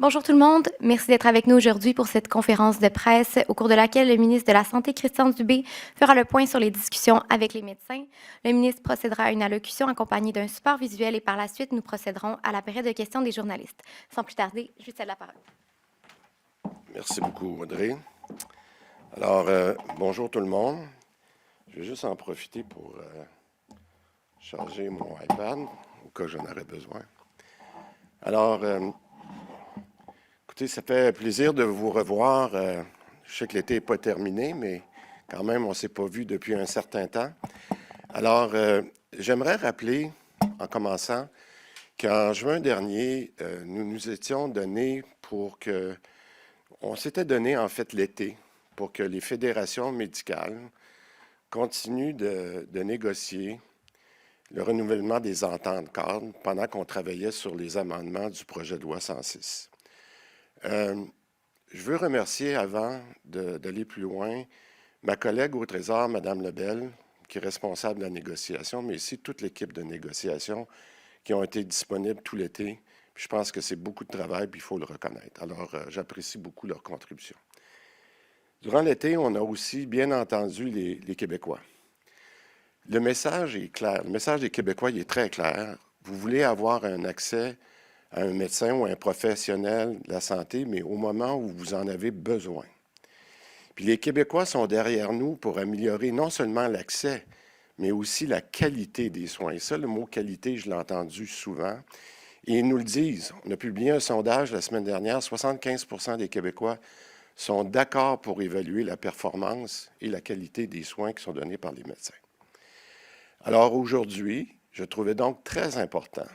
Bonjour tout le monde. Merci d'être avec nous aujourd'hui pour cette conférence de presse au cours de laquelle le ministre de la Santé, Christian Dubé, fera le point sur les discussions avec les médecins. Le ministre procédera à une allocution accompagnée d'un support visuel et par la suite, nous procéderons à la période de questions des journalistes. Sans plus tarder, je lui cède la parole. Merci beaucoup, Audrey. Alors, bonjour tout le monde. Je vais juste en profiter pour charger mon iPad, au cas où j'en aurais besoin. Alors, écoutez, ça fait plaisir de vous revoir. Je sais que l'été n'est pas terminé, mais quand même, on ne s'est pas vu depuis un certain temps. Alors, j'aimerais rappeler, en commençant, qu'en juin dernier, nous nous étions donnés pour que... On s'était donné, en fait, l'été pour que les fédérations médicales continuent de négocier le renouvellement des ententes cadres pendant qu'on travaillait sur les amendements du projet de loi 106. Je veux remercier, avant d'aller plus loin, ma collègue au Trésor, Mme Lebel, qui est responsable de la négociation, mais aussi toute l'équipe de négociation qui ont été disponibles tout l'été. Puis je pense que c'est beaucoup de travail, puis il faut le reconnaître. Alors, j'apprécie beaucoup leur contribution. Durant l'été, on a aussi bien entendu les Québécois. Le message est clair. Le message des Québécois il est très clair. Vous voulez avoir un accès à un médecin ou à un professionnel de la santé, mais au moment où vous en avez besoin. Puis les Québécois sont derrière nous pour améliorer non seulement l'accès, mais aussi la qualité des soins. Et ça, le mot qualité, je l'ai entendu souvent. Et ils nous le disent. On a publié un sondage la semaine dernière. 75% des Québécois sont d'accord pour évaluer la performance et la qualité des soins qui sont donnés par les médecins. Alors aujourd'hui, je trouvais donc très important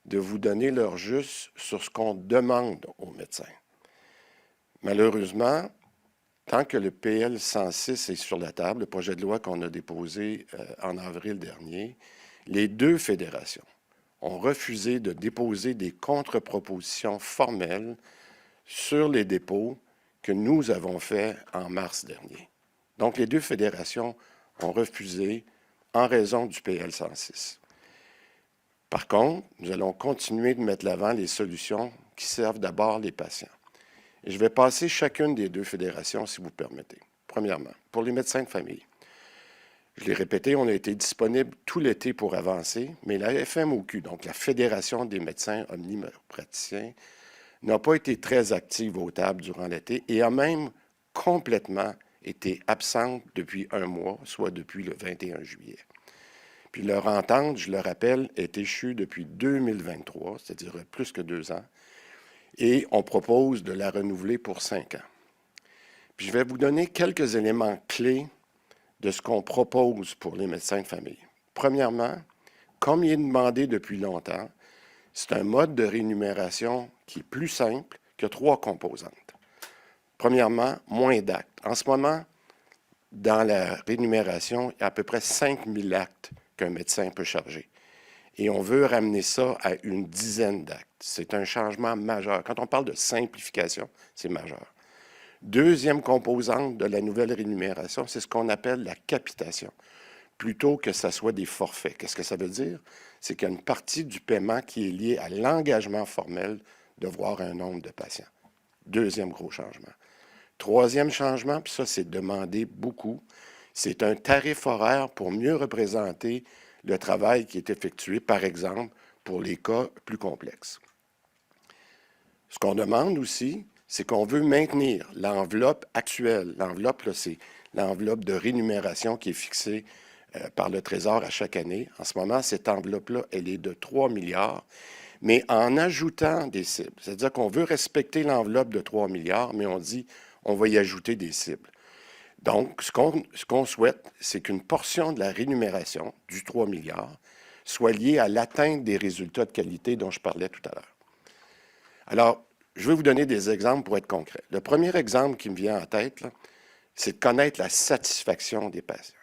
de vous donner leur juste sur ce qu'on demande aux médecins. Malheureusement, tant que le PL 106 est sur la table, le projet de loi qu'on a déposé en avril dernier, les deux fédérations ont refusé de déposer des contre-propositions formelles sur les dépôts que nous avons faits en mars dernier. Donc, les deux fédérations ont refusé en raison du PL 106. Par contre, nous allons continuer de mettre l'avant les solutions qui servent d'abord les patients. Et je vais passer chacune des deux fédérations, si vous permettez. Premièrement, pour les médecins de famille. Je l'ai répété, on a été disponible tout l'été pour avancer, mais la FMOQ, donc la Fédération des médecins omnipraticiens, n'a pas été très active aux tables durant l'été et a même complètement été absente depuis un mois, soit depuis le 21 juillet. Puis leur entente, je le rappelle, est échue depuis 2023, c'est-à-dire plus que 2 ans, et on propose de la renouveler pour 5 ans. Puis je vais vous donner quelques éléments clés de ce qu'on propose pour les médecins de famille. Premièrement, comme il est demandé depuis longtemps, c'est un mode de rémunération qui est plus simple que 3 composantes. Premièrement, moins d'actes. En ce moment, dans la rémunération, il y a à peu près 5 000 actes qu'un médecin peut charger. Et on veut ramener ça à une dizaine d'actes. C'est un changement majeur. Quand on parle de simplification, c'est majeur. Deuxième composante de la nouvelle rémunération, c'est ce qu'on appelle la capitation, plutôt que ça soit des forfaits. Qu'est-ce que ça veut dire? C'est qu'il y a une partie du paiement qui est liée à l'engagement formel de voir un nombre de patients. Deuxième gros changement. Troisième changement, puis ça, c'est demandé beaucoup, c'est un tarif horaire pour mieux représenter le travail qui est effectué, par exemple, pour les cas plus complexes. Ce qu'on demande aussi, c'est qu'on veut maintenir l'enveloppe actuelle. L'enveloppe, c'est l'enveloppe de rémunération qui est fixée par le Trésor à chaque année. En ce moment, cette enveloppe-là, elle est de 3 milliards, mais en ajoutant des cibles. C'est-à-dire qu'on veut respecter l'enveloppe de 3 milliards, mais on dit on va y ajouter des cibles. Donc, ce qu'on souhaite, c'est qu'une portion de la rémunération du 3 milliards soit liée à l'atteinte des résultats de qualité dont je parlais tout à l'heure. Alors, je vais vous donner des exemples pour être concret. Le premier exemple qui me vient en tête, c'est de connaître la satisfaction des patients.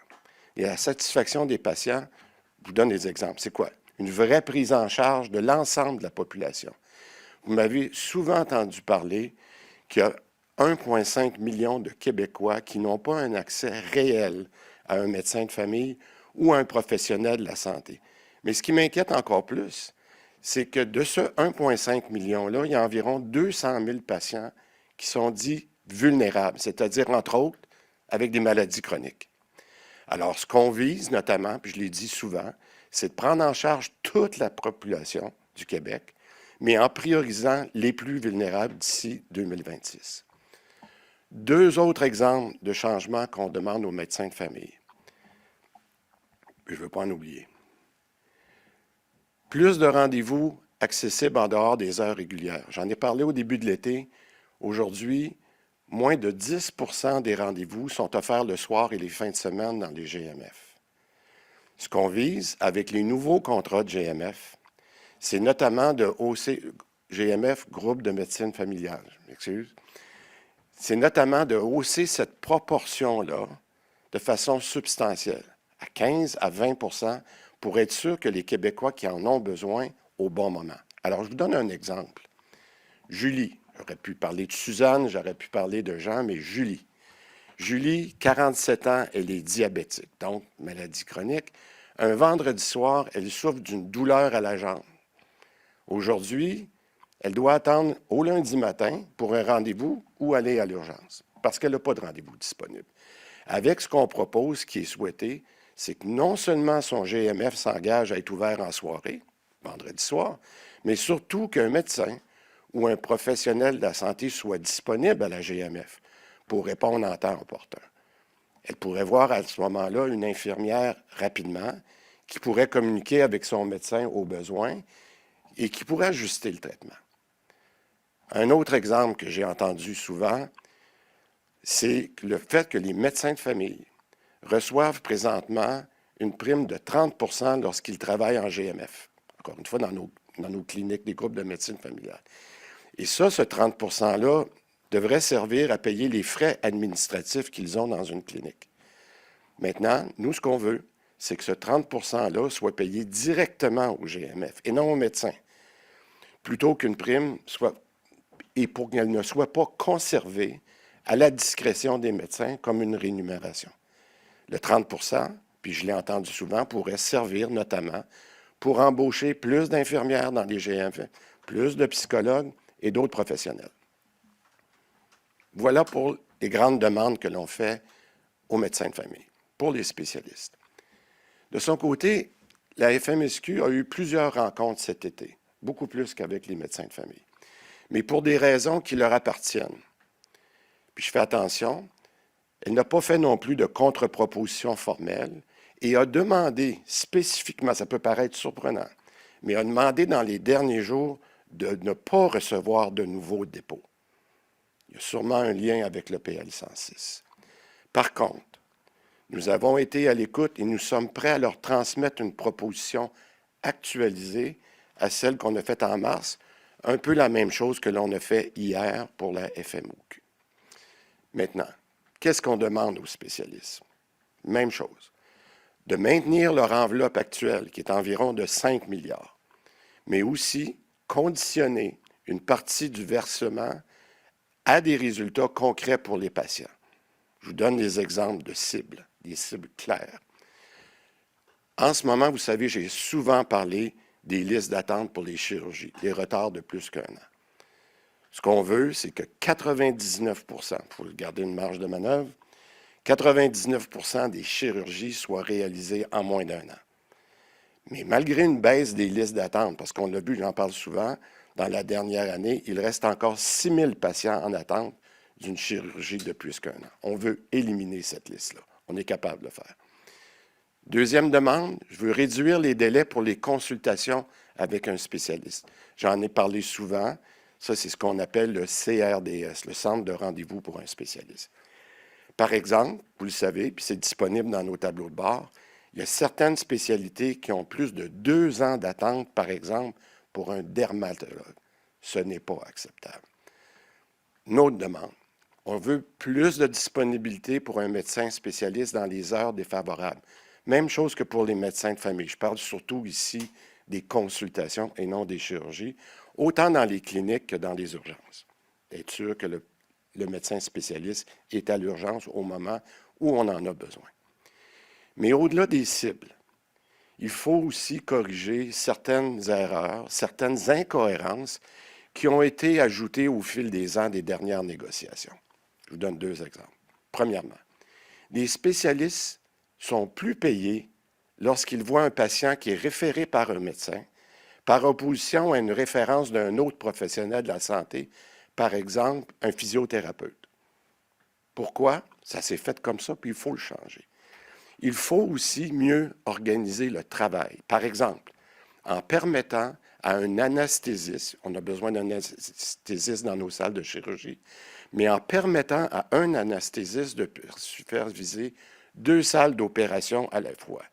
Et la satisfaction des patients, je vous donne des exemples. C'est quoi? Une vraie prise en charge de l'ensemble de la population. Vous m'avez souvent entendu parler qu'il y a 1,5 million de Québécois qui n'ont pas un accès réel à un médecin de famille ou à un professionnel de la santé. Mais ce qui m'inquiète encore plus, c'est que de ce 1,5 million-là, il y a environ 200 000 patients qui sont dits vulnérables, c'est-à-dire, entre autres, avec des maladies chroniques. Alors, ce qu'on vise notamment, puis je l'ai dit souvent, c'est de prendre en charge toute la population du Québec, mais en priorisant les plus vulnérables d'ici 2026. Deux autres exemples de changements qu'on demande aux médecins de famille. Je ne veux pas en oublier. Plus de rendez-vous accessibles en dehors des heures régulières. J'en ai parlé au début de l'été. Aujourd'hui, moins de 10 des rendez-vous sont offerts le soir et les fins de semaine dans les GMF. Ce qu'on vise avec les nouveaux contrats de GMF, c'est notamment de hausser, GMF, groupe de médecine familiale, je m'excuse, c'est notamment de hausser cette proportion-là de façon substantielle, à 15 à 20 pour être sûr que les Québécois qui en ont besoin au bon moment. Alors, je vous donne un exemple. Julie, j'aurais pu parler de Suzanne, j'aurais pu parler de Jean, mais Julie. Julie, 47 ans, elle est diabétique, donc maladie chronique. Un vendredi soir, elle souffre d'une douleur à la jambe. Aujourd'hui, elle doit attendre au lundi matin pour un rendez-vous ou aller à l'urgence, parce qu'elle n'a pas de rendez-vous disponible. Avec ce qu'on propose, qui est souhaité, c'est que non seulement son GMF s'engage à être ouvert en soirée, vendredi soir, mais surtout qu'un médecin ou un professionnel de la santé soit disponible à la GMF pour répondre en temps opportun. Elle pourrait voir à ce moment-là une infirmière rapidement qui pourrait communiquer avec son médecin au besoin et qui pourrait ajuster le traitement. Un autre exemple que j'ai entendu souvent, c'est le fait que les médecins de famille reçoivent présentement une prime de 30 lorsqu'ils travaillent en GMF, encore une fois dans nos cliniques, des groupes de médecine familiale. Et ça, ce 30 %-là devrait servir à payer les frais administratifs qu'ils ont dans une clinique. Maintenant, nous, ce qu'on veut, c'est que ce 30 %-là soit payé directement au GMF et non au médecin, plutôt qu'une prime soit, et pour qu'elle ne soit pas conservée à la discrétion des médecins comme une rémunération. Le 30 %, puis je l'ai entendu souvent, pourrait servir notamment pour embaucher plus d'infirmières dans les GMF, plus de psychologues et d'autres professionnels. Voilà pour les grandes demandes que l'on fait aux médecins de famille, pour les spécialistes. De son côté, la FMSQ a eu plusieurs rencontres cet été, beaucoup plus qu'avec les médecins de famille, mais pour des raisons qui leur appartiennent. Puis je fais attention, elle n'a pas fait non plus de contre-proposition formelle et a demandé spécifiquement, ça peut paraître surprenant, mais a demandé dans les derniers jours de ne pas recevoir de nouveaux dépôts. Il y a sûrement un lien avec le PL 106. Par contre, nous avons été à l'écoute et nous sommes prêts à leur transmettre une proposition actualisée à celle qu'on a faite en mars, un peu la même chose que l'on a fait hier pour la FMOQ. Maintenant, qu'est-ce qu'on demande aux spécialistes? Même chose. De maintenir leur enveloppe actuelle, qui est environ de 5 milliards, mais aussi conditionner une partie du versement à des résultats concrets pour les patients. Je vous donne des exemples de cibles, des cibles claires. En ce moment, vous savez, j'ai souvent parlé des listes d'attente pour les chirurgies, des retards de plus qu'un an. Ce qu'on veut, c'est que 99 %, il faut garder une marge de manœuvre, 99 % des chirurgies soient réalisées en moins d'un an. Mais malgré une baisse des listes d'attente, parce qu'on l'a vu, j'en parle souvent, dans la dernière année, il reste encore 6 000 patients en attente d'une chirurgie de plus qu'un an. On veut éliminer cette liste-là. On est capable de le faire. Deuxième demande, je veux réduire les délais pour les consultations avec un spécialiste. J'en ai parlé souvent. Ça, c'est ce qu'on appelle le CRDS, le Centre de rendez-vous pour un spécialiste. Par exemple, vous le savez, puis c'est disponible dans nos tableaux de bord, il y a certaines spécialités qui ont plus de 2 ans d'attente, par exemple, pour un dermatologue. Ce n'est pas acceptable. Une autre demande. On veut plus de disponibilité pour un médecin spécialiste dans les heures défavorables. Même chose que pour les médecins de famille. Je parle surtout ici des consultations et non des chirurgies, autant dans les cliniques que dans les urgences. Être sûr que le médecin spécialiste est à l'urgence au moment où on en a besoin. Mais au-delà des cibles, il faut aussi corriger certaines erreurs, certaines incohérences qui ont été ajoutées au fil des ans des dernières négociations. Je vous donne 2 exemples. Premièrement, les spécialistes sont plus payés lorsqu'ils voient un patient qui est référé par un médecin, par opposition à une référence d'un autre professionnel de la santé, par exemple un physiothérapeute. Pourquoi? Ça s'est fait comme ça, puis il faut le changer. Il faut aussi mieux organiser le travail. Par exemple, en permettant à un anesthésiste, on a besoin d'un anesthésiste dans nos salles de chirurgie, mais en permettant à un anesthésiste de superviser 2 salles d'opération à la fois.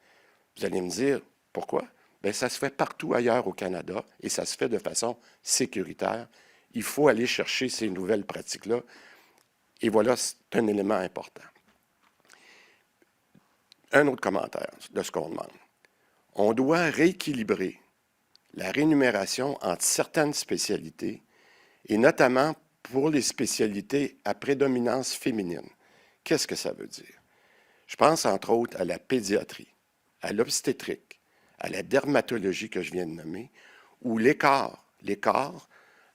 Vous allez me dire, pourquoi? Bien, ça se fait partout ailleurs au Canada et ça se fait de façon sécuritaire. Il faut aller chercher ces nouvelles pratiques-là. Et voilà, c'est un élément important. Un autre commentaire de ce qu'on demande. On doit rééquilibrer la rémunération entre certaines spécialités et notamment pour les spécialités à prédominance féminine. Qu'est-ce que ça veut dire? Je pense entre autres à la pédiatrie, à l'obstétrique, à la dermatologie que je viens de nommer, où l'écart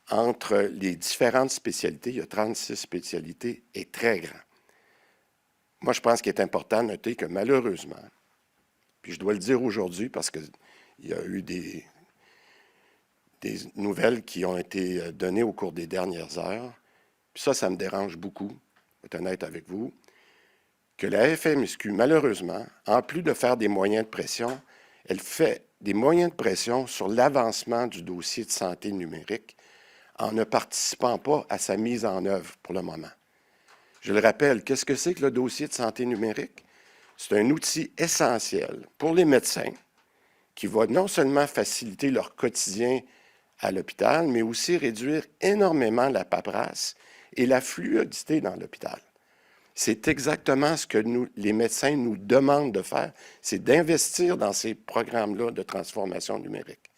entre les différentes spécialités, il y a 36 spécialités, est très grand. Moi, je pense qu'il est important de noter que malheureusement, puis je dois le dire aujourd'hui parce qu'il y a eu des nouvelles qui ont été données au cours des dernières heures, puis ça me dérange beaucoup, je vais être honnête avec vous, que la FMSQ, malheureusement, en plus de faire des moyens de pression, elle fait des moyens de pression sur l'avancement du dossier de santé numérique en ne participant pas à sa mise en œuvre pour le moment. Je le rappelle, qu'est-ce que c'est que le dossier de santé numérique? C'est un outil essentiel pour les médecins qui va non seulement faciliter leur quotidien à l'hôpital, mais aussi réduire énormément la paperasse et la fluidité dans l'hôpital. C'est exactement ce que les médecins nous demandent de faire, c'est d'investir dans ces programmes-là de transformation numérique.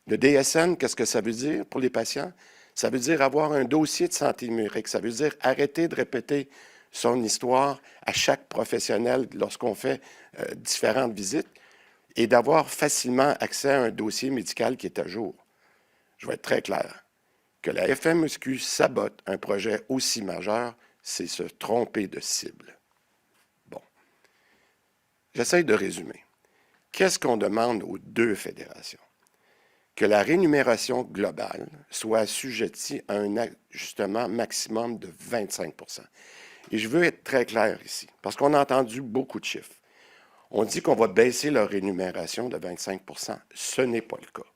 Le DSN, qu'est-ce que ça veut dire pour les patients? Ça veut dire avoir un dossier de santé numérique. Ça veut dire arrêter de répéter son histoire à chaque professionnel lorsqu'on fait différentes visites et d'avoir facilement accès à un dossier médical qui est à jour. Je vais être très clair. Que la FMSQ sabote un projet aussi majeur, c'est se tromper de cible. Bon. J'essaie de résumer. Qu'est-ce qu'on demande aux 2 fédérations? Que la rémunération globale soit assujettie à un ajustement maximum de 25 %. Et je veux être très clair ici, parce qu'on a entendu beaucoup de chiffres. On dit qu'on va baisser leur rémunération de 25 %. Ce n'est pas le cas.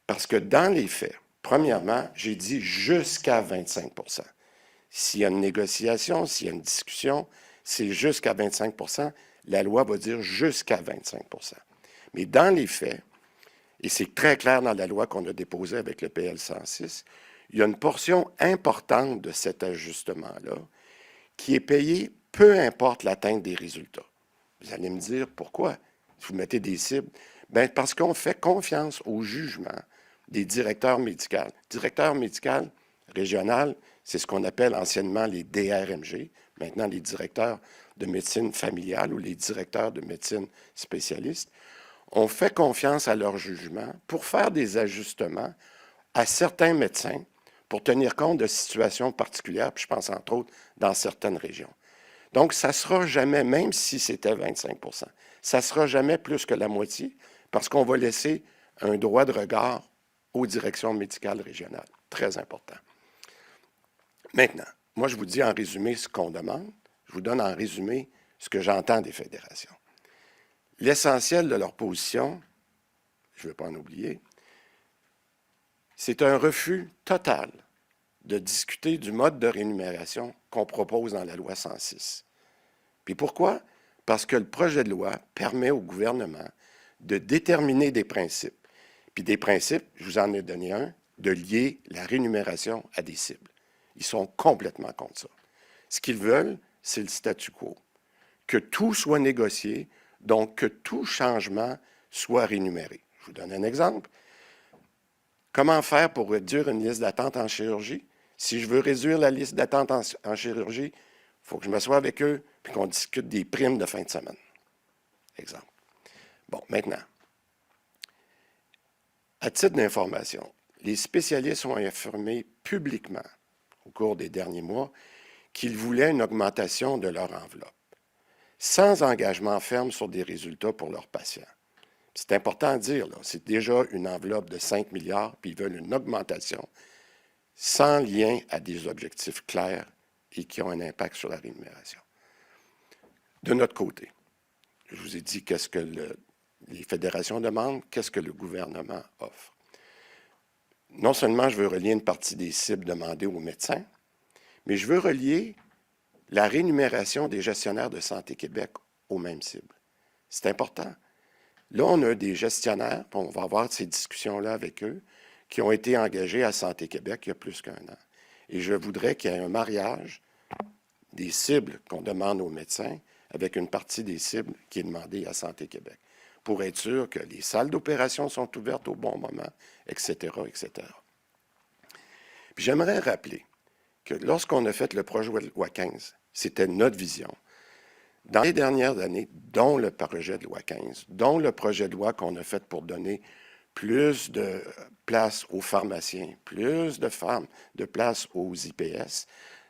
Parce que dans les faits, premièrement, j'ai dit jusqu'à 25 %. S'il y a une négociation, s'il y a une discussion, c'est jusqu'à 25 %. La loi va dire jusqu'à 25 %. Mais dans les faits, et c'est très clair dans la loi qu'on a déposée avec le PL 106, il y a une portion importante de cet ajustement-là qui est payée peu importe l'atteinte des résultats. Vous allez me dire pourquoi vous mettez des cibles. Bien, parce qu'on fait confiance au jugement des directeurs médicaux. Directeur médical régional, c'est ce qu'on appelle anciennement les DRMG, maintenant les directeurs de médecine familiale ou les directeurs de médecine spécialiste. On fait confiance à leur jugement pour faire des ajustements à certains médecins pour tenir compte de situations particulières, puis je pense entre autres dans certaines régions. Donc, ça ne sera jamais, même si c'était 25 %, ça ne sera jamais plus que la moitié parce qu'on va laisser un droit de regard aux directions médicales régionales. Très important. Maintenant, moi, je vous dis en résumé ce qu'on demande. Je vous donne en résumé ce que j'entends des fédérations. L'essentiel de leur position, je ne vais pas en oublier, c'est un refus total de discuter du mode de rémunération qu'on propose dans la loi 106. Puis pourquoi? Parce que le projet de loi permet au gouvernement de déterminer des principes. Puis des principes, je vous en ai donné un, de lier la rémunération à des cibles. Ils sont complètement contre ça. Ce qu'ils veulent, c'est le statu quo. Que tout soit négocié, donc que tout changement soit rémunéré. Je vous donne un exemple. Comment faire pour réduire une liste d'attente en chirurgie? Si je veux réduire la liste d'attente en chirurgie, il faut que je m'assoie avec eux et qu'on discute des primes de fin de semaine. Exemple. Bon, maintenant, à titre d'information, les spécialistes ont affirmé publiquement au cours des derniers mois qu'ils voulaient une augmentation de leur enveloppe, sans engagement ferme sur des résultats pour leurs patients. C'est important à dire, là, c'est déjà une enveloppe de 5 milliards, puis ils veulent une augmentation sans lien à des objectifs clairs et qui ont un impact sur la rémunération. De notre côté, je vous ai dit qu'est-ce que les fédérations demandent, qu'est-ce que le gouvernement offre. Non seulement je veux relier une partie des cibles demandées aux médecins, mais je veux relier la rémunération des gestionnaires de Santé Québec aux mêmes cibles. C'est important. Là, on a des gestionnaires, puis on va avoir ces discussions-là avec eux, qui ont été engagés à Santé Québec il y a plus qu'un an. Et je voudrais qu'il y ait un mariage des cibles qu'on demande aux médecins avec une partie des cibles qui est demandée à Santé Québec, pour être sûr que les salles d'opération sont ouvertes au bon moment, etc., etc. Puis j'aimerais rappeler que lorsqu'on a fait le projet de loi 15, c'était notre vision. Dans les dernières années, dont le projet de loi 15, dont le projet de loi qu'on a fait pour donner plus de place aux pharmaciens, plus de place aux IPS,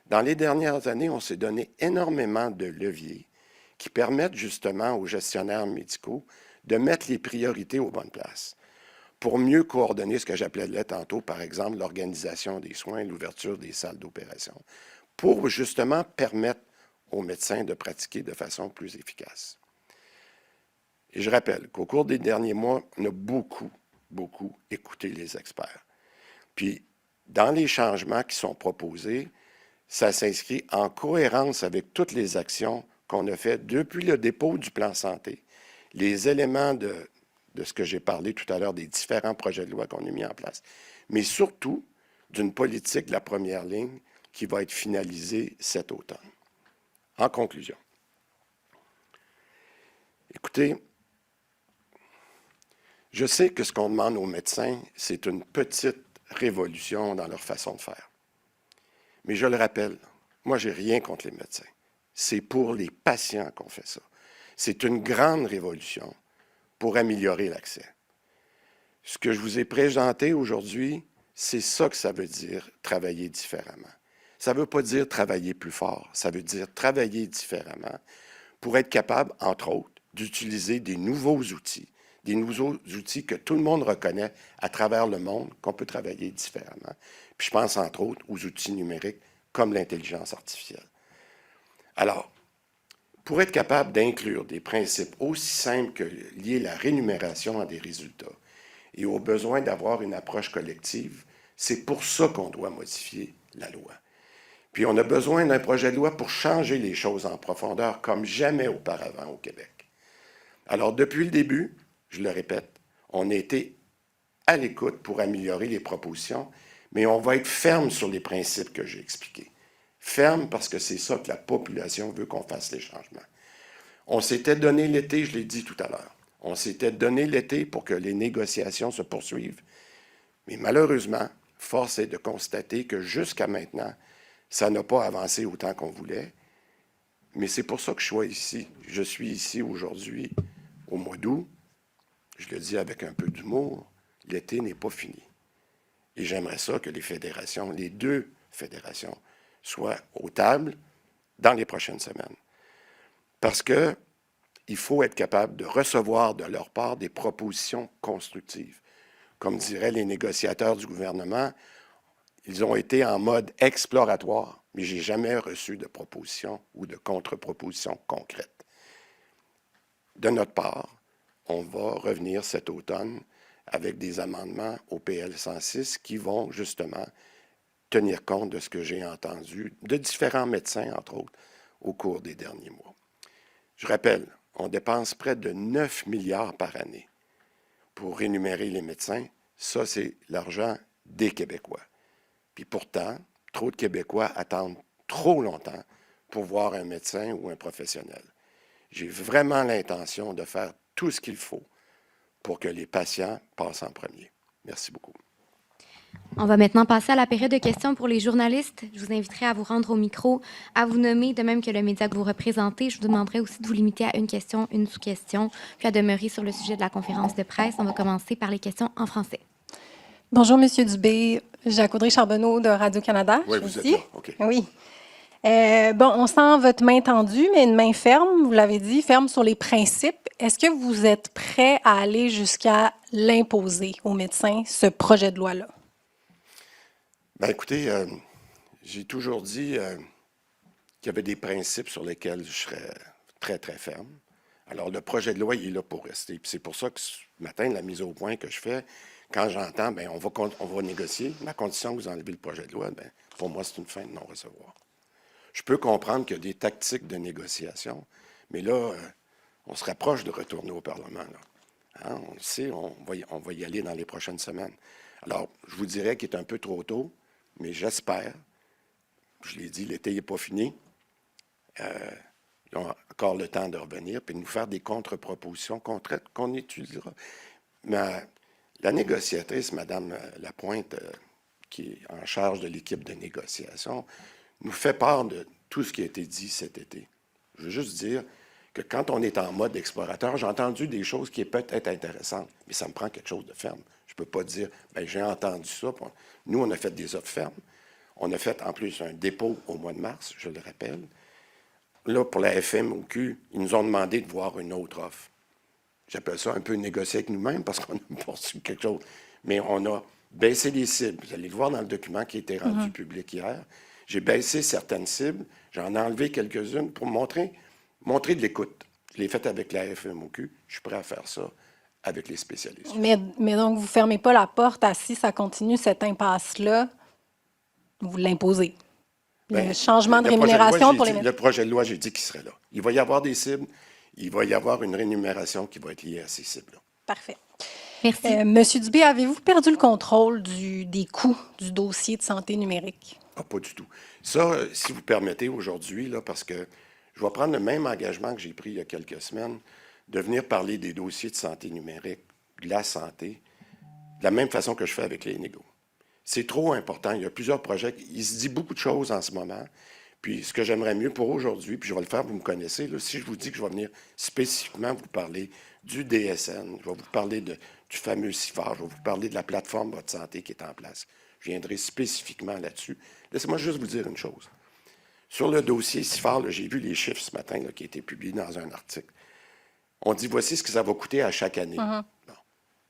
dans les dernières années, on s'est donné énormément de leviers qui permettent justement aux gestionnaires médicaux de mettre les priorités aux bonnes places pour mieux coordonner ce que j'appelais tantôt, par exemple, l'organisation des soins, l'ouverture des salles d'opération, pour justement permettre aux médecins de pratiquer de façon plus efficace. Et je rappelle qu'au cours des derniers mois, on a beaucoup écouté les experts. Puis, dans les changements qui sont proposés, ça s'inscrit en cohérence avec toutes les actions qu'on a faites depuis le dépôt du plan santé, les éléments de ce que j'ai parlé tout à l'heure, des différents projets de loi qu'on a mis en place, mais surtout d'une politique de la première ligne qui va être finalisée cet automne. En conclusion, écoutez, je sais que ce qu'on demande aux médecins, c'est une petite révolution dans leur façon de faire. Mais je le rappelle, moi, je n'ai rien contre les médecins. C'est pour les patients qu'on fait ça. C'est une grande révolution pour améliorer l'accès. Ce que je vous ai présenté aujourd'hui, c'est ça que ça veut dire, travailler différemment. Ça ne veut pas dire travailler plus fort, ça veut dire travailler différemment pour être capable, entre autres, d'utiliser des nouveaux outils que tout le monde reconnaît à travers le monde, qu'on peut travailler différemment. Puis je pense, entre autres, aux outils numériques comme l'intelligence artificielle. Alors, pour être capable d'inclure des principes aussi simples que lier la rémunération à des résultats et au besoin d'avoir une approche collective, c'est pour ça qu'on doit modifier la loi. Puis on a besoin d'un projet de loi pour changer les choses en profondeur comme jamais auparavant au Québec. Alors, depuis le début, je le répète, on a été à l'écoute pour améliorer les propositions, mais on va être ferme sur les principes que j'ai expliqués. Ferme parce que c'est ça que la population veut qu'on fasse les changements. On s'était donné l'été, je l'ai dit tout à l'heure, on s'était donné l'été pour que les négociations se poursuivent, mais malheureusement, force est de constater que jusqu'à maintenant, ça n'a pas avancé autant qu'on voulait, mais c'est pour ça que je suis ici. Je suis ici aujourd'hui, au mois d'août. Je le dis avec un peu d'humour, l'été n'est pas fini. Et j'aimerais ça que les fédérations, les deux fédérations, soient aux tables dans les prochaines semaines. Parce qu'il faut être capable de recevoir de leur part des propositions constructives. Comme diraient les négociateurs du gouvernement, ils ont été en mode exploratoire, mais je n'ai jamais reçu de propositions ou de contre-propositions concrètes. De notre part, on va revenir cet automne avec des amendements au PL 106 qui vont justement tenir compte de ce que j'ai entendu de différents médecins, entre autres, au cours des derniers mois. Je rappelle, on dépense près de 9 milliards par année pour rémunérer les médecins. Ça, c'est l'argent des Québécois. Puis pourtant, trop de Québécois attendent trop longtemps pour voir un médecin ou un professionnel. J'ai vraiment l'intention de faire tout ce qu'il faut pour que les patients passent en premier. Merci beaucoup. On va maintenant passer à la période de questions pour les journalistes. Je vous inviterai à vous rendre au micro, à vous nommer, de même que le média que vous représentez. Je vous demanderai aussi de vous limiter à une question, une sous-question, puis à demeurer sur le sujet de la conférence de presse. On va commencer par les questions en français. Bonjour, Monsieur Dubé. Jacques Audrey Charbonneau de Radio-Canada. Oui, Je vous suis êtes ici. là. OK. Oui. Bon, on sent votre main tendue, mais une main ferme, vous l'avez dit, ferme sur les principes. Est-ce que vous êtes prêt à aller jusqu'à l'imposer aux médecins, ce projet de loi-là? Bien, écoutez, j'ai toujours dit qu'il y avait des principes sur lesquels je serais très, très ferme. Alors, le projet de loi, il est là pour rester. Puis c'est pour ça que ce matin, la mise au point que je fais, quand j'entends, bien, on va négocier, mais à condition que vous enlevez le projet de loi, bien, pour moi, c'est une fin de non-recevoir. Je peux comprendre qu'il y a des tactiques de négociation, mais là, on se rapproche de retourner au Parlement. Là. Hein, on le sait, on va y aller dans les prochaines semaines. Alors, je vous dirais qu'il est un peu trop tôt, mais j'espère, je l'ai dit, l'été n'est pas fini. Ils ont encore le temps de revenir puis de nous faire des contre-propositions qu'on étudiera. Mais la négociatrice, Mme Lapointe, qui est en charge de l'équipe de négociation, nous fait part de tout ce qui a été dit cet été. Je veux juste dire que quand on est en mode explorateur, j'ai entendu des choses qui peuvent être intéressantes, mais ça me prend quelque chose de ferme. Je ne peux pas dire, bien, j'ai entendu ça. Nous, on a fait des offres fermes. On a fait en plus un dépôt au mois de mars, je le rappelle. Là, pour la FMOQ, ils nous ont demandé de voir une autre offre. J'appelle ça un peu négocier avec nous-mêmes parce qu'on a poursuivi quelque chose. Mais on a baissé les cibles. Vous allez le voir dans le document qui a été rendu public hier. J'ai baissé certaines cibles. J'en ai enlevé quelques-unes pour montrer de l'écoute. Je l'ai fait avec la FMOQ. Je suis prêt à faire ça avec les spécialistes. Mais donc, vous ne fermez pas la porte à si ça continue cette impasse-là, vous l'imposez. Bien, le changement de le projet loi, rémunération j'ai pour dit- les Le projet de loi, j'ai dit qu'il serait là. Il va y avoir des cibles. Il va y avoir une rémunération qui va être liée à ces cibles-là. Parfait. Merci. Monsieur Dubé, avez-vous perdu le contrôle des coûts du dossier de santé numérique? Ah, pas du tout. Ça, si vous permettez aujourd'hui, là, parce que je vais prendre le même engagement que j'ai pris il y a quelques semaines, de venir parler des dossiers de santé numérique, de la santé, de la même façon que je fais avec les négos. C'est trop important. Il y a plusieurs projets. Il se dit beaucoup de choses en ce moment. Puis ce que j'aimerais mieux pour aujourd'hui, puis je vais le faire, vous me connaissez, là, si je vous dis que je vais venir spécifiquement vous parler du DSN, je vais vous parler du fameux CIFAR, je vais vous parler de la plateforme Votre Santé qui est en place. Je viendrai spécifiquement là-dessus. Laissez-moi juste vous dire une chose. Sur le dossier CIFAR, là, j'ai vu les chiffres ce matin là, qui ont été publiés dans un article. On dit, voici ce que ça va coûter à chaque année. Bon,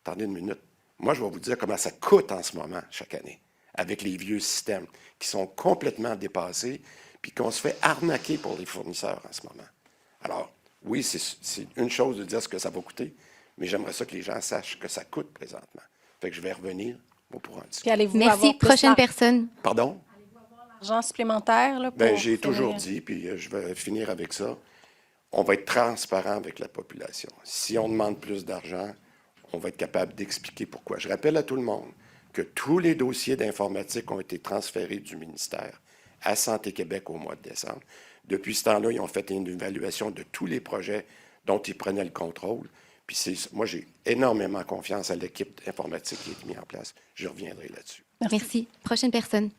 attendez une minute. Moi, je vais vous dire comment ça coûte en ce moment, chaque année, avec les vieux systèmes qui sont complètement dépassés, puis qu'on se fait arnaquer pour les fournisseurs en ce moment. Alors, oui, c'est une chose de dire ce que ça va coûter, mais j'aimerais ça que les gens sachent que ça coûte présentement. Fait que je vais revenir, on pourra en Puis discuter. allez-vous Merci. avoir plus Prochaine personne. Pardon? d'argent supplémentaire? Là, Bien, pour j'ai finir? toujours dit, puis je vais finir avec ça, on va être transparent avec la population. Si on demande plus d'argent, on va être capable d'expliquer pourquoi. Je rappelle à tout le monde que tous les dossiers d'informatique ont été transférés du ministère à Santé Québec au mois de décembre. Depuis ce temps-là, ils ont fait une évaluation de tous les projets dont ils prenaient le contrôle. Puis moi, j'ai énormément confiance à l'équipe informatique qui est mise en place. Je reviendrai là-dessus. Merci. Prochaine personne.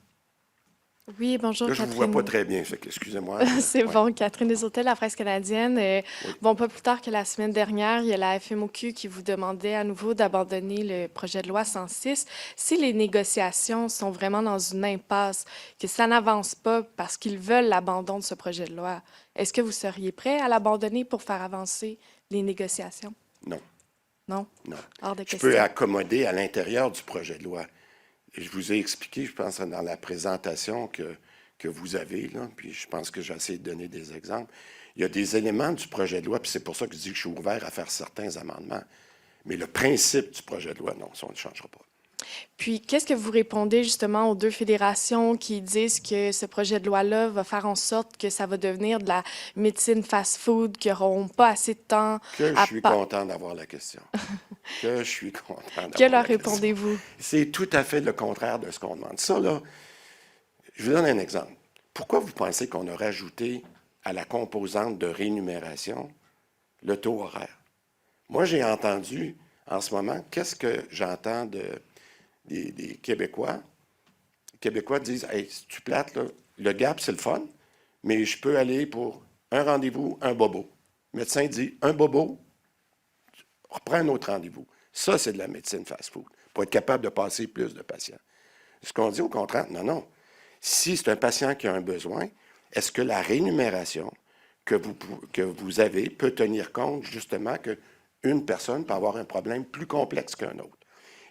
Oui, bonjour Là, je ne vous vois Catherine. pas très bien, fait que excusez-moi. C'est Ouais. bon, Catherine Desautels, la presse canadienne. Bon, pas plus tard que la semaine dernière, il y a la FMOQ qui vous demandait à nouveau d'abandonner le projet de loi 106. Si les négociations sont vraiment dans une impasse, que ça n'avance pas parce qu'ils veulent l'abandon de ce projet de loi, est-ce que vous seriez prêt à l'abandonner pour faire avancer les négociations? Non, Non? non. Hors de Je question. peux accommoder à l'intérieur du projet de loi. Et je vous ai expliqué, je pense, dans la présentation que vous avez, là, puis je pense que j'ai essayé de donner des exemples. Il y a des éléments du projet de loi, puis c'est pour ça que je dis que je suis ouvert à faire certains amendements. Mais le principe du projet de loi, non, ça, on ne changera pas. Puis, qu'est-ce que vous répondez justement aux deux fédérations qui disent que ce projet de loi-là va faire en sorte que ça va devenir de la médecine fast-food, qui n'auront pas assez de temps Que je à suis pa- content d'avoir la question. Que je suis content d'avoir Que leur la question. répondez-vous? C'est tout à fait le contraire de ce qu'on demande. Ça, là, je vous donne un exemple. Pourquoi vous pensez qu'on a rajouté à la composante de rémunération le taux horaire? Moi, j'ai entendu en ce moment, qu'est-ce que j'entends des Québécois Québécois disent, hey, si tu plates, là, le gap, c'est le fun, mais je peux aller pour un rendez-vous, un bobo. Le médecin dit, un bobo, reprends un autre rendez-vous. Ça, c'est de la médecine fast-food, pour être capable de passer plus de patients. Ce qu'on dit au contraire, non. Si c'est un patient qui a un besoin, est-ce que la rémunération que vous avez peut tenir compte justement qu'une personne peut avoir un problème plus complexe qu'un autre?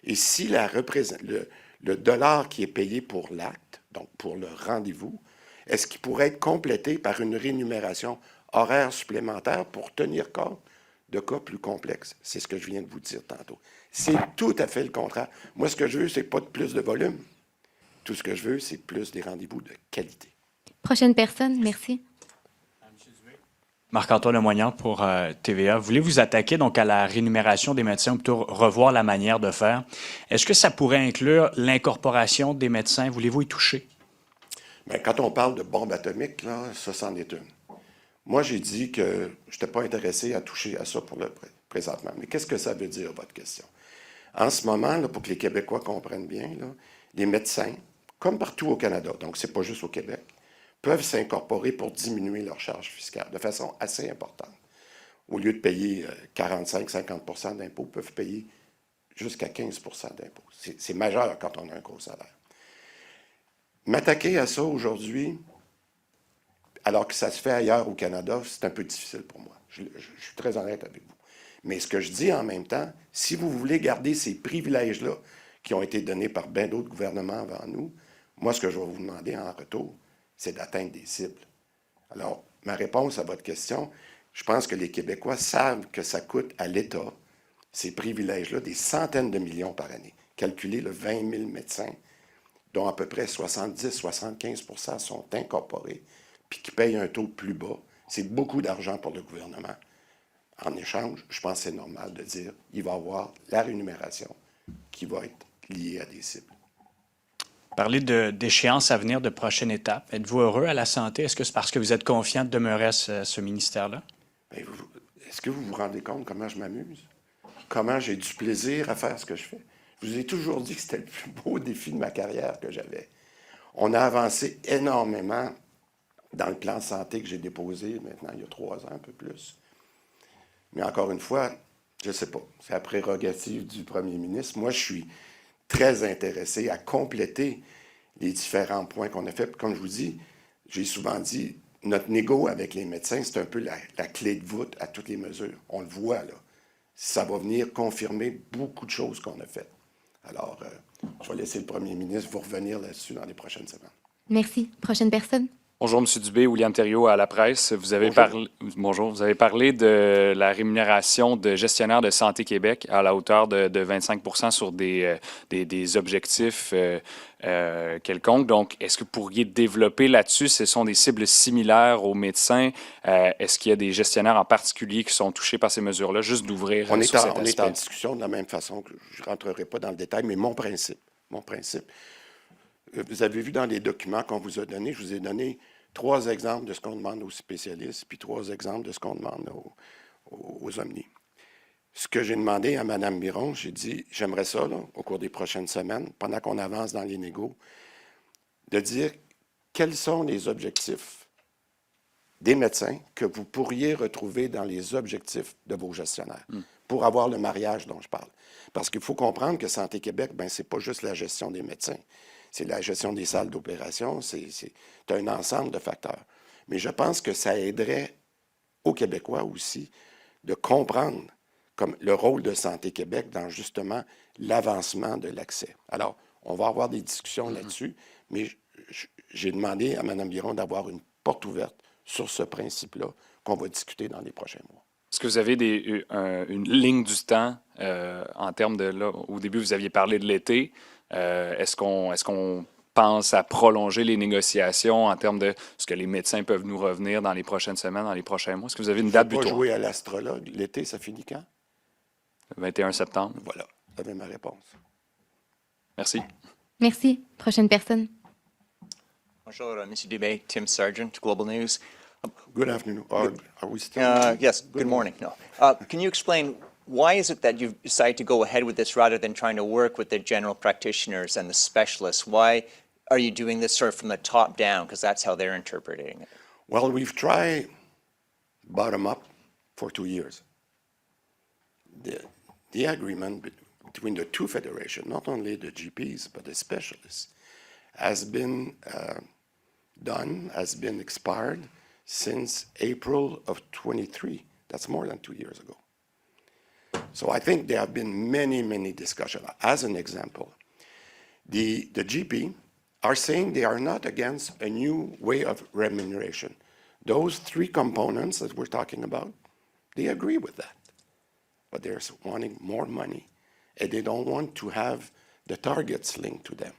Et si le dollar qui est payé pour l'acte, donc pour le rendez-vous, est-ce qu'il pourrait être complété par une rémunération horaire supplémentaire pour tenir compte de cas plus complexes? C'est ce que je viens de vous dire tantôt. C'est tout à fait le contraire. Moi, ce que je veux, c'est pas de plus de volume. Tout ce que je veux, c'est plus des rendez-vous de qualité. Prochaine personne, merci. Marc-Antoine Lemoignant pour TVA. Vous voulez vous attaquer donc à la rémunération des médecins ou plutôt revoir la manière de faire. Est-ce que ça pourrait inclure l'incorporation des médecins? Voulez-vous y toucher? Bien, quand on parle de bombe atomique, là, ça, c'en est une. Moi, j'ai dit que je n'étais pas intéressé à toucher à ça pour le présentement. Mais qu'est-ce que ça veut dire, votre question? En ce moment, là, pour que les Québécois comprennent bien, là, les médecins, comme partout au Canada, donc c'est pas juste au Québec, peuvent s'incorporer pour diminuer leur charge fiscale de façon assez importante. Au lieu de payer 45-50 d'impôts, peuvent payer jusqu'à 15 d'impôts. C'est majeur quand on a un gros salaire. M'attaquer à ça aujourd'hui, alors que ça se fait ailleurs au Canada, c'est un peu difficile pour moi. Je suis très honnête avec vous. Mais ce que je dis en même temps, si vous voulez garder ces privilèges-là qui ont été donnés par bien d'autres gouvernements avant nous, moi, ce que je vais vous demander en retour, c'est d'atteindre des cibles. Alors, ma réponse à votre question, je pense que les Québécois savent que ça coûte à l'État, ces privilèges-là, des centaines de millions par année. Calculez le 20 000 médecins, dont à peu près 70-75 sont incorporés, puis qui payent un taux plus bas. C'est beaucoup d'argent pour le gouvernement. En échange, je pense que c'est normal de dire qu'il va y avoir la rémunération qui va être liée à des cibles. Parler d'échéances à venir, de prochaines étapes. Êtes-vous heureux à la santé? Est-ce que c'est parce que vous êtes confiant de demeurer à ce ministère-là? Est-ce que vous vous rendez compte comment je m'amuse? Comment j'ai du plaisir à faire ce que je fais? Je vous ai toujours dit que c'était le plus beau défi de ma carrière que j'avais. On a avancé énormément dans le plan de santé que j'ai déposé maintenant il y a 3 ans, un peu plus. Mais encore une fois, je ne sais pas, c'est la prérogative du premier ministre. Moi, je suis très intéressé à compléter les différents points qu'on a fait. Puis comme je vous dis, j'ai souvent dit, notre négo avec les médecins, c'est un peu la clé de voûte à toutes les mesures. On le voit, là. Ça va venir confirmer beaucoup de choses qu'on a faites. Alors, je vais laisser le premier ministre vous revenir là-dessus dans les prochaines semaines. Merci. Prochaine personne. Bonjour, M. Dubé, William Thériault à la presse. Vous avez parlé de la rémunération de gestionnaires de Santé Québec à la hauteur de 25 sur des objectifs quelconques. Donc, est-ce que vous pourriez développer là-dessus? Ce sont des cibles similaires aux médecins. Est-ce qu'il y a des gestionnaires en particulier qui sont touchés par ces mesures-là? Juste d'ouvrir On sur cet est aspect. en discussion de la même façon que je ne rentrerai pas dans le détail, mais mon principe, vous avez vu dans les documents qu'on vous a donnés, je vous ai donné 3 exemples de ce qu'on demande aux spécialistes, puis 3 exemples de ce qu'on demande aux omnis. Ce que j'ai demandé à Mme Biron, j'ai dit, j'aimerais ça, là, au cours des prochaines semaines, pendant qu'on avance dans les négos, de dire quels sont les objectifs des médecins que vous pourriez retrouver dans les objectifs de vos gestionnaires, pour avoir le mariage dont je parle. Parce qu'il faut comprendre que Santé Québec, ben, ce n'est pas juste la gestion des médecins. C'est la gestion des salles d'opération, c'est un ensemble de facteurs. Mais je pense que ça aiderait aux Québécois aussi de comprendre comme le rôle de Santé Québec dans justement l'avancement de l'accès. Alors, on va avoir des discussions là-dessus, mais j'ai demandé à Mme Biron d'avoir une porte ouverte sur ce principe-là qu'on va discuter dans les prochains mois. Est-ce que vous avez une ligne du temps en termes de, là, au début, vous aviez parlé de l'été. Est-ce qu'on pense à prolonger les négociations en termes de ce que les médecins peuvent nous revenir dans les prochaines semaines, dans les prochains mois? Est-ce que vous avez une date butoir? Je ne vais pas jouer à l'astrologue. L'été, ça finit quand? Le 21 septembre. Voilà, vous avez ma réponse. Merci. Merci. Prochaine personne. Bonjour, M. Dubé, Tim Sargent, Global News. Good afternoon. Are we still? Yes, good morning. No. Can you explain why is it that you've decided to go ahead with this rather than trying to work with the general practitioners and the specialists? Why are you doing this sort of from the top down? Because that's how they're interpreting it. Well, we've tried bottom up for 2 years. The agreement between the two federations, not only the GPs, but the specialists, has been done, has been expired since April of 23. That's more than 2 years ago. So I think there have been many, many discussions. As an example, the GP are saying they are not against a new way of remuneration. Those three components that we're talking about, they agree with that. But they're wanting more money, and they don't want to have the targets linked to them.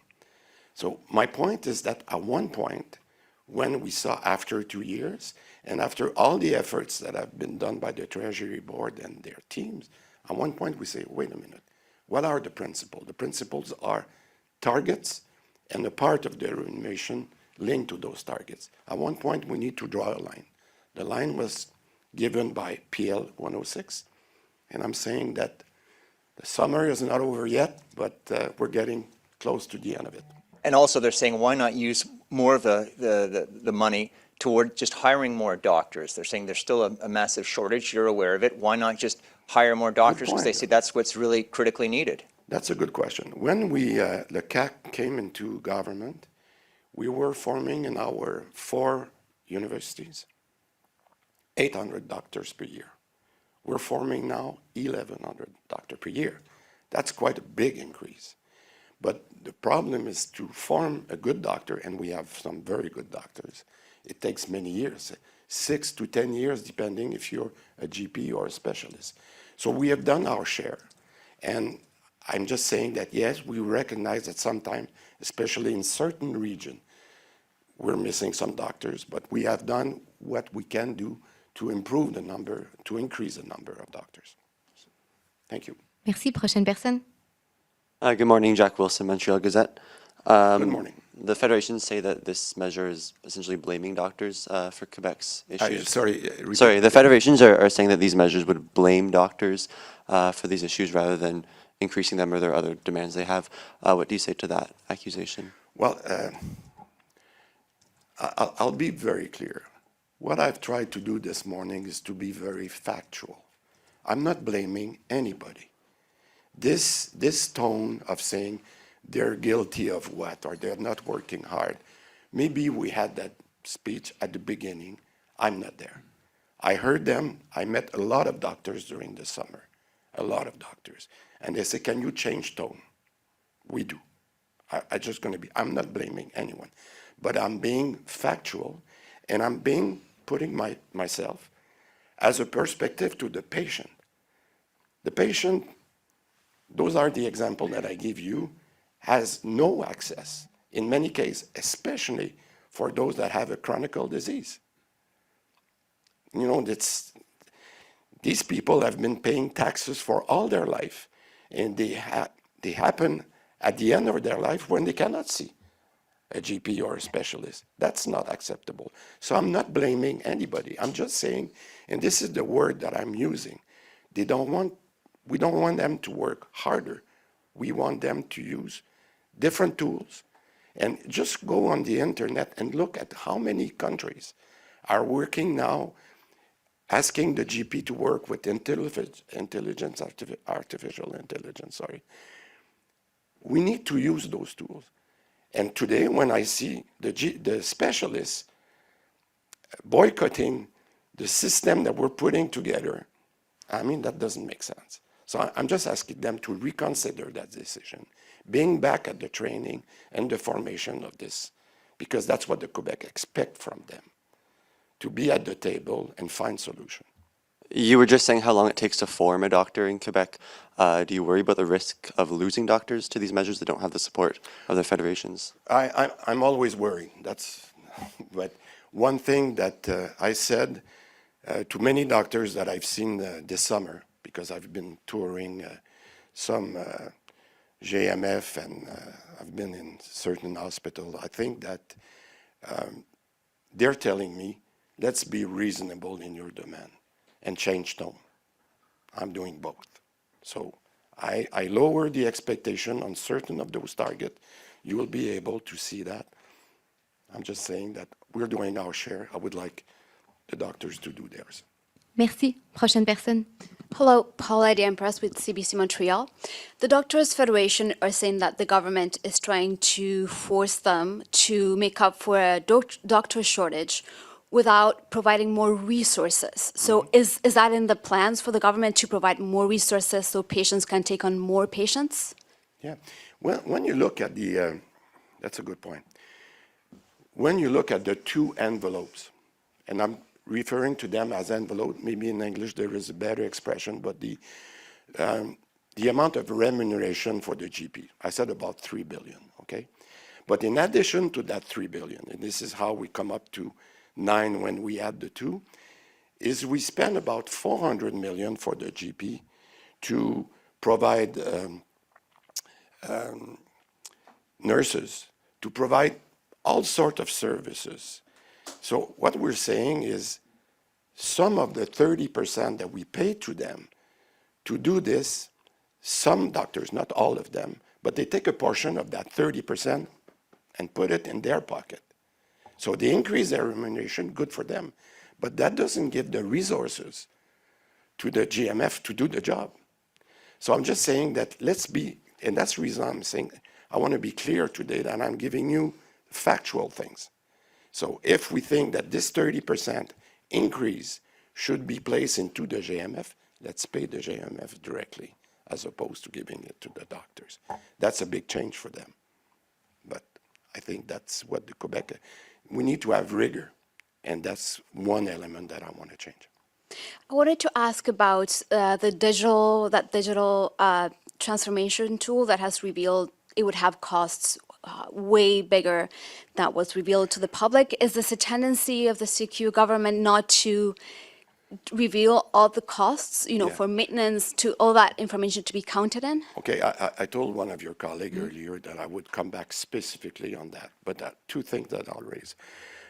So my point is that at one point, when we saw after 2 years, and after all the efforts that have been done by the Treasury Board and their teams, at one point we say, wait a minute, what are the principles? The principles are targets and a part of the remuneration linked to those targets. At one point, we need to draw a line. The line was given by PL 106, and I'm saying that the summer is not over yet, but we're getting close to the end of it. And also, they're saying, why not use more of the money toward just hiring more doctors? They're saying there's still a massive shortage. You're aware of it. Why not just hire more doctors? Because they say that's what's really critically needed. That's a good question. When the CAC came into government, we were forming in our 4 universities 800 doctors per year. We're forming now 1,100 doctors per year. That's quite a big increase. But the problem is to form a good doctor, and we have some very good doctors. It takes many years, 6 to 10 years, depending if you're a GP or a specialist. So we have done our share. And I'm just saying that, yes, we recognize that sometimes, especially in certain regions, we're missing some doctors, but we have done what we can do to improve the number, to increase the number of doctors. Thank you. Merci. Prochaine personne. Good morning, Jack Wilson, Montreal Gazette. Good morning. The federations say that this measure is essentially blaming doctors for Quebec's issues. Sorry, The federations are saying that these measures would blame doctors for these issues rather than increasing them or their other demands they have. What do you say to that accusation? Well, I'll be very clear. What I've tried to do this morning is to be very factual. I'm not blaming anybody. This tone of saying they're guilty of what or they're not working hard, maybe we had that speech at the beginning. I'm not there. I heard them. I met a lot of doctors during the summer, a lot of doctors. And they say, can you change tone? We do. I'm not blaming anyone, but I'm being factual, and I'm putting myself as a perspective to the patient. The patient, those are the examples that I give you, has no access, in many cases, especially for those that have a chronic disease. You know, these people have been paying taxes for all their life, and they happen at the end of their life when they cannot see a GP or a specialist. That's not acceptable. So I'm not blaming anybody. I'm just saying, and this is the word that I'm using, we don't want them to work harder. We want them to use different tools. And just go on the internet and look at how many countries are working now, asking the GP to work with artificial intelligence. We need to use those tools. And today, when I see the specialists boycotting the system that we're putting together, I mean, that doesn't make sense. So I'm just asking them to reconsider that decision, being back at the training and the formation of this, because that's what the Quebec expect from them, to be at the table and find solution. You were just saying how long it takes to form a doctor in Quebec. Do you worry about the risk of losing doctors to these measures that don't have the support of their federations? I'm always worried. But one thing that I said to many doctors that I've seen this summer, because I've been touring some JMF and I've been in certain hospitals, I think that they're telling me, let's be reasonable in your demand and change tone. I'm doing both. So I lower the expectation on certain of those targets. you will be able to see that. I'm just saying that we're doing our share. I would like the doctors to do theirs. Merci. Prochaine personne. Hello, Paula Empress with CBC Montreal. The Doctors Federation are saying that the government is trying to force them to make up for a doctor shortage without providing more resources. So is that in the plans for the government to provide more resources so patients can take on more patients? Yeah. Well, when you look at the, that's a good point. When you look at the two envelopes, and I'm referring to them as envelope, maybe in English there is a better expression, but the amount of remuneration for the GP, I said about $3 billion, okay? But in addition to that $3 billion, and this is how we come up to 9 when we add the two, is we spend about $400 million for the GP to provide nurses, to provide all sorts of services. So what we're saying is some of the 30% that we pay to them to do this, some doctors, not all of them, but they take a portion of that 30% and put it in their pocket. So they increase their remuneration, good for them, but that doesn't give the resources to the GMF to do the job. So I'm just saying that let's be, and that's the reason I'm saying I want to be clear today that I'm giving you factual things. So if we think that this 30% increase should be placed into the GMF, let's pay the GMF directly as opposed to giving it to the doctors. That's a big change for them. But I think that's what the Quebec, we need to have rigor, and that's one element that I want to change. I wanted to ask about the digital transformation tool that has revealed it would have costs way bigger than was revealed to the public. Is this a tendency of the CQ government not to reveal all the costs, for maintenance, to all that information to be counted in? Okay, I told one of your colleagues earlier that I would come back specifically on that, but two things that I'll raise.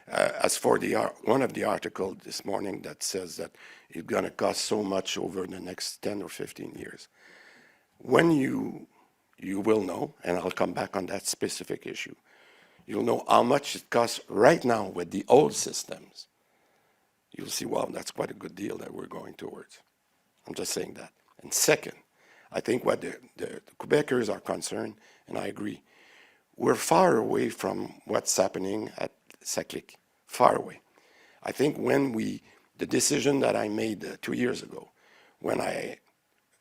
As for one of the articles this morning that says that it's going to cost so much over the next 10 or 15 years, when you will know, and I'll come back on that specific issue, you'll know how much it costs right now with the old systems. You'll see, wow, that's quite a good deal that we're going towards. I'm just saying that. And second, I think what the Quebecers are concerned, and I agree, we're far away from what's happening at SACLIC, far away. I think when the decision that I made 2 years ago, when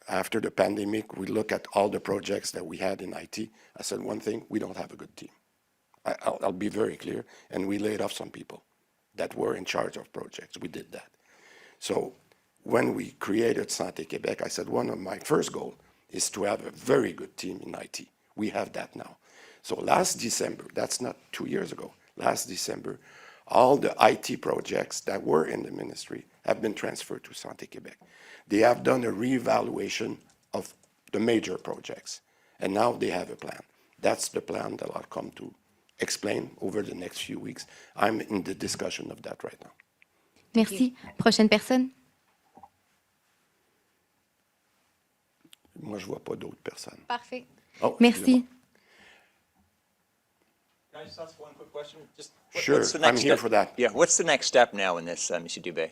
after the pandemic, we look at all the projects that we had in IT, I said one thing, we don't have a good team. I'll be very clear, and we laid off some people that were in charge of projects. We did that. So when we created Santé Québec, I said one of my first goals is to have a very good team in IT. We have that now. So last December, that's not 2 years ago, last December, all the IT projects that were in the ministry have been transferred to Santé Québec. They have done a reevaluation of the major projects, and now they have a plan. That's the plan that I'll come to explain over the next few weeks. I'm in the discussion of that right now. Merci. Prochaine personne. Moi, je vois pas d'autres personnes. Parfait. Oh, Merci. Can I just ask one quick question? Sure, what's the I'm next here step? for that. Yeah, what's the next step now in this, Monsieur Dubé?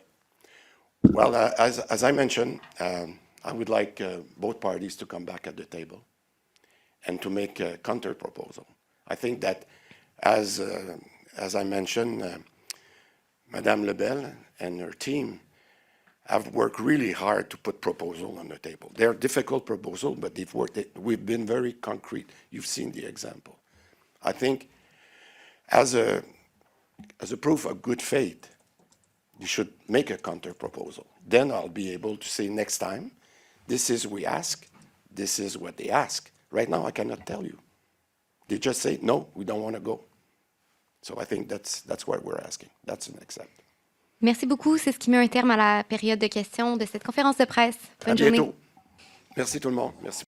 Well, as I mentioned, I would like both parties to come back at the table and to make a counter proposal. I think that, as I mentioned, Madame Lebel and her team have worked really hard to put proposals on the table. They're difficult proposals, but we've been very concrete. You've seen the example. I think as a proof of good faith, you should make a counter proposal. Then I'll be able to say next time, this is what we ask, this is what they ask. Right now, I cannot tell you. They just say, no, we don't want to go. So I think that's what we're asking. That's the next step. Merci beaucoup. C'est ce qui met un terme à la période de questions de cette conférence de presse. Bonne À journée. bientôt. Merci tout le monde. Merci.